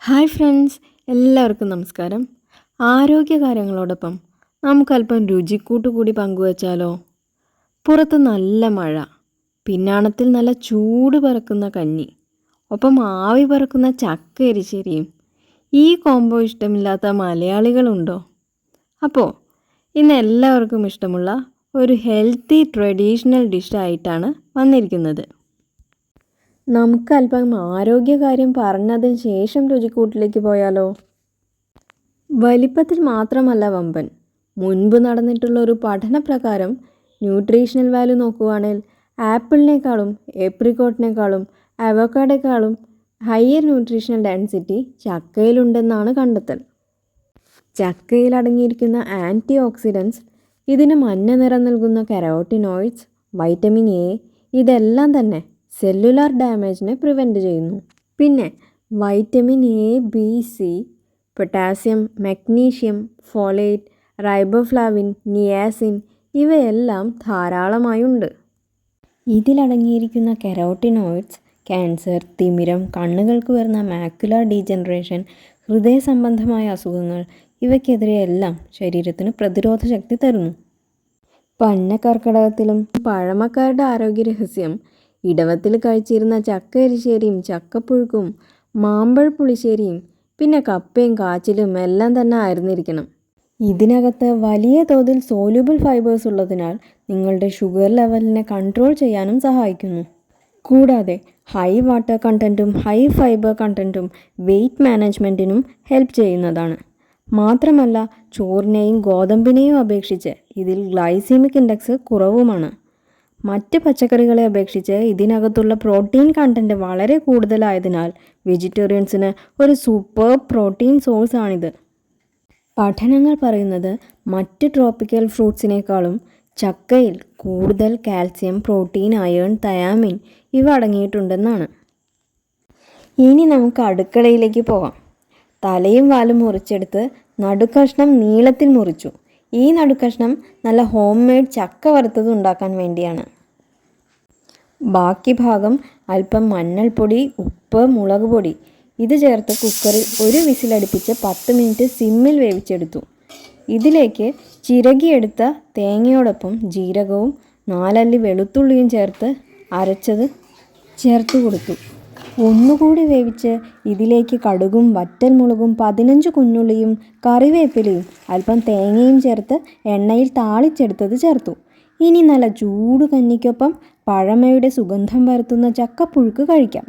Hi friends, എല്ലാവർക്കും നമസ്കാരം. ആരോഗ്യകാര്യങ്ങളോടൊപ്പം നമുക്കല്പം രുചിക്കൂട്ട് കൂടി പങ്കുവച്ചാലോ? പുറത്ത് നല്ല മഴ, പിന്നാണത്തിൽ നല്ല ചൂട് പറക്കുന്ന കഞ്ഞി, ഒപ്പം ആവി പറക്കുന്ന ചക്ക എരിശ്ശേരിയും. ഈ കോംബോ ഇഷ്ടമില്ലാത്ത മലയാളികളുണ്ടോ? അപ്പോൾ ഇന്ന് എല്ലാവർക്കും ഇഷ്ടമുള്ള ഒരു ഹെൽത്തി ട്രഡീഷണൽ ഡിഷായിട്ടാണ് വന്നിരിക്കുന്നത്. നമുക്കല്പം ആരോഗ്യകാര്യം പറഞ്ഞതിന് ശേഷം രുചിക്കൂട്ടിലേക്ക് പോയാലോ? വലിപ്പത്തിൽ മാത്രമല്ല വമ്പൻ. മുൻപ് നടന്നിട്ടുള്ള ഒരു പഠനപ്രകാരം ന്യൂട്രീഷണൽ വാല്യൂ നോക്കുകയാണെങ്കിൽ ആപ്പിളിനേക്കാളും ഏപ്രിക്കോട്ടിനേക്കാളും അവോക്കാഡോയേക്കാളും ഹയർ ന്യൂട്രീഷണൽ ഡെൻസിറ്റി ചക്കയിലുണ്ടെന്നാണ് കണ്ടെത്തൽ. ചക്കയിൽ അടങ്ങിയിരിക്കുന്ന ആൻറ്റി ഓക്സിഡൻസ്, ഇതിന് മഞ്ഞ നിറം നൽകുന്ന കരോട്ടിനോയിഡ്സ്, വൈറ്റമിൻ എ, ഇതെല്ലാം തന്നെ സെല്ലുലാർ ഡാമേജിനെ പ്രിവെൻറ്റ് ചെയ്യുന്നു. പിന്നെ vitamin A, B, C, potassium, magnesium, folate, riboflavin, niacin ഇവയെല്ലാം ധാരാളമായുണ്ട്. ഇതിലടങ്ങിയിരിക്കുന്ന കരോട്ടിനോയിഡ്സ് ക്യാൻസർ, തിമിരം, കണ്ണുകൾക്ക് വരുന്ന മാക്യുലർ ഡീജനറേഷൻ, ഹൃദയ സംബന്ധമായ അസുഖങ്ങൾ ഇവയ്ക്കെതിരെയെല്ലാം ശരീരത്തിന് പ്രതിരോധ ശക്തി തരുന്നു. പന്നക്കർക്കിടകത്തിലും പഴമക്കാരുടെ ആരോഗ്യരഹസ്യം ഇടവത്തിൽ കഴിച്ചിരുന്ന ചക്ക എരിശ്ശേരിയും ചക്കപ്പുഴുക്കും മാമ്പഴ പുളിശ്ശേരിയും പിന്നെ കപ്പയും കാച്ചിലും എല്ലാം തന്നെ ആയിരുന്നിരിക്കണം. ഇതിനകത്ത് വലിയ തോതിൽ സോല്യൂബിൾ ഫൈബേഴ്സ് ഉള്ളതിനാൽ നിങ്ങളുടെ ഷുഗർ ലെവലിനെ കൺട്രോൾ ചെയ്യാനും സഹായിക്കുന്നു. കൂടാതെ ഹൈ വാട്ടർ കണ്ടൻറ്റും ഹൈ ഫൈബർ കണ്ടൻറ്റും വെയ്റ്റ് മാനേജ്മെൻറ്റിനും ഹെൽപ്പ് ചെയ്യുന്നതാണ്. മാത്രമല്ല ചോറിനെയും ഗോതമ്പിനെയും അപേക്ഷിച്ച് ഇതിൽ ഗ്ലൈസീമിക് ഇൻഡെക്സ് കുറവുമാണ്. മറ്റ് പച്ചക്കറികളെ അപേക്ഷിച്ച് ഇതിനകത്തുള്ള പ്രോട്ടീൻ കണ്ടൻറ്റ് വളരെ കൂടുതലായതിനാൽ വെജിറ്റേറിയൻസിന് ഒരു സൂപ്പർ പ്രോട്ടീൻ സോഴ്സാണിത്. പഠനങ്ങൾ പറയുന്നത് മറ്റ് ട്രോപ്പിക്കൽ ഫ്രൂട്ട്സിനേക്കാളും ചക്കയിൽ കൂടുതൽ കാൽസ്യം, പ്രോട്ടീൻ, അയേൺ, തയാമിൻ ഇവ അടങ്ങിയിട്ടുണ്ടെന്നാണ്. ഇനി നമുക്ക് അടുക്കളയിലേക്ക് പോകാം. തലയും വാലും മുറിച്ചെടുത്ത് നടുക്കഷ്ണം നീളത്തിൽ മുറിച്ചു. ഈ നടുക്കഷ്ണം നല്ല ഹോം മെയ്ഡ് ചക്ക വറുത്തത് ഉണ്ടാക്കാൻ വേണ്ടിയാണ്. ബാക്കി ഭാഗം അല്പം മഞ്ഞൾപ്പൊടി, ഉപ്പ്, മുളക് പൊടി ഇത് ചേർത്ത് കുക്കറിൽ ഒരു വിസിലടുപ്പിച്ച് 10 മിനിറ്റ് സിമ്മിൽ വേവിച്ചെടുത്തു. ഇതിലേക്ക് ചിരകിയെടുത്ത തേങ്ങയോടൊപ്പം ജീരകവും 4 അല്ലി വെളുത്തുള്ളിയും ചേർത്ത് അരച്ചത് ചേർത്ത് കൊടുത്തു. ഒന്നുകൂടി വേവിച്ച് ഇതിലേക്ക് കടുകും വറ്റൽമുളകും 15 കുഞ്ഞുള്ളിയും കറിവേപ്പിലയും അല്പം തേങ്ങയും ചേർത്ത് എണ്ണയിൽ താളിച്ചെടുത്തത് ചേർത്തു. ഇനി നല്ല ചൂട് കഞ്ഞിക്കൊപ്പം പഴമയുടെ സുഗന്ധം പരത്തുന്ന ചക്കപ്പുഴുക്ക് കഴിക്കാം.